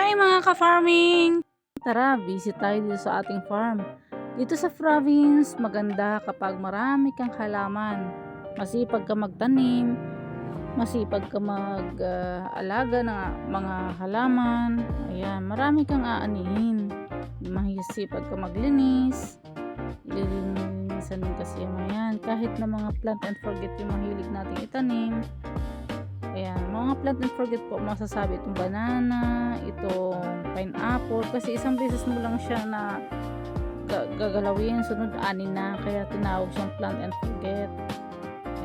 Hi mga ka-farming! Tara, visit tayo dito sa ating farm. Dito sa province, maganda kapag marami kang halaman. Masipag ka magtanim, masipag ka mag-alaga ng mga halaman. Ayan, marami kang aanihin. Masipag ka maglinis. Lilinisan din kasi yung mga yan. Kahit na mga plant and forget yung mahilig nating itanim. Ayan, mga plant and forget po, masasabi itong banana, itong pineapple, kasi isang beses mo lang siya na gagalawin, sunod anin na, kaya tinawag siyang plant and forget.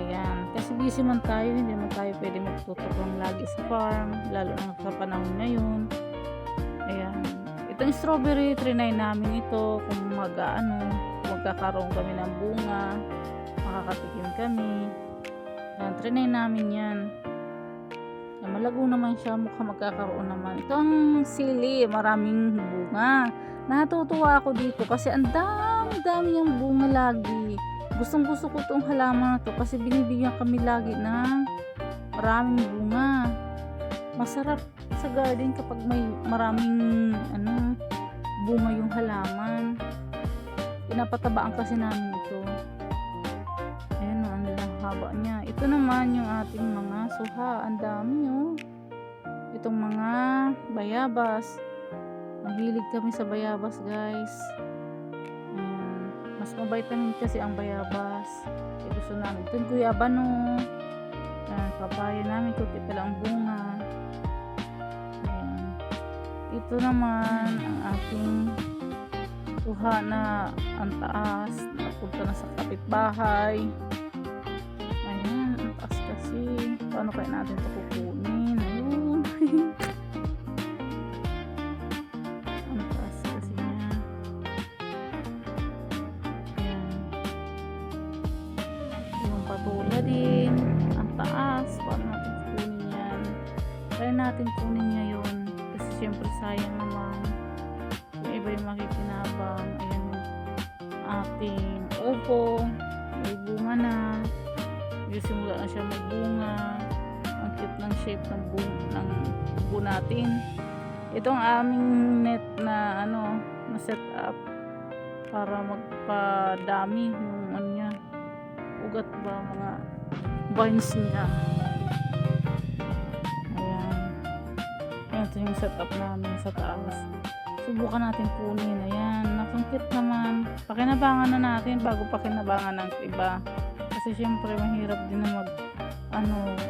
Ayan, kasi busy man tayo, hindi man tayo pwede magtutok lang lagi sa farm, lalo na sa panahon ngayon. Ayan, itong strawberry, trinay namin ito, kung magkakaroon kami ng bunga, makakatikim kami. Ayan, trinay namin yan. Malago naman siya, mukhang magkakaroon naman. Ito ang sili, maraming bunga. Natutuwa ako dito kasi ang dami niyang bunga lagi. Gustong gusto ko itong halaman na to kasi binibigyan kami lagi ng maraming bunga. Masarap sa garden kapag may maraming bunga yung halaman. Pinapatabaan kasi namin ito. Ayan, ang haba niya. Ito naman yung ating mga suha. Ang dami oh. Itong mga bayabas. Mahilig kami sa bayabas, guys. Ayan. Mas mabitamin kasi ang bayabas. Kaya gusto namin. Ito yung guyabano. Ayan, papaya namin. Kunti pala ang bunga. Ayan. Ito naman ang ating suha na ang taas. Napunta na sa kapitbahay. Kasi paano kaya natin ito kukunin? Ayun. Ang taas kasi niya. Ayan. Yung patula din. Ang taas. Paano natin kukunin yan? Kaya natin kunin niya yun. Kasi syempre sayang naman. Yung iba yung makikinabang. Ayan yung ating upo. May bunga na. Simula na siya magbunga. Ang cute ng shape ng buo natin. Ito ang aming net na na set up para magpadami yung niya. Ugat ba mga vines niya. Ayan. Ito yung setup namin sa taas. Subukan natin kunin. Ayan. Nakangkit naman. Pakinabangan na natin bago pakinabangan ng iba. Kasi syempre mahirap din na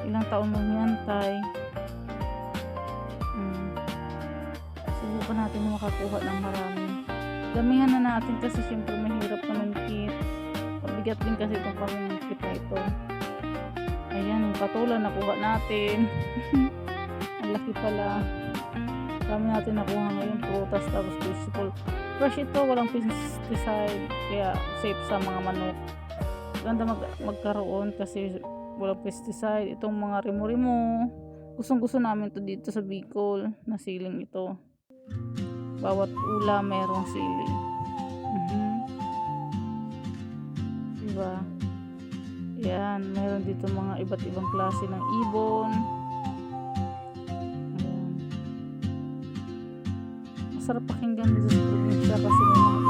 ilang taon maghihintay. Subukan natin makakuha ng marami. Damihan na natin kasi syempre mahirap pamungkit. Pabigat din kasi itong pamungkit na ito. Ayan, yung patula nakuha natin. Ang laki pala. Dami natin nakuha ngayon. Prutas tapos vegetable. Fresh ito, walang pesticide. Kaya safe sa mga manok. Ganda magkaroon kasi walang pesticide. Itong mga rimo-rimo, gustong gusto namin to dito sa Bicol na siling ito. Bawat ulam merong siling. Diba? Yan, meron dito mga iba't ibang klase ng ibon. Ayan. Masarap pakinggan dito sa probinsya kasi may mga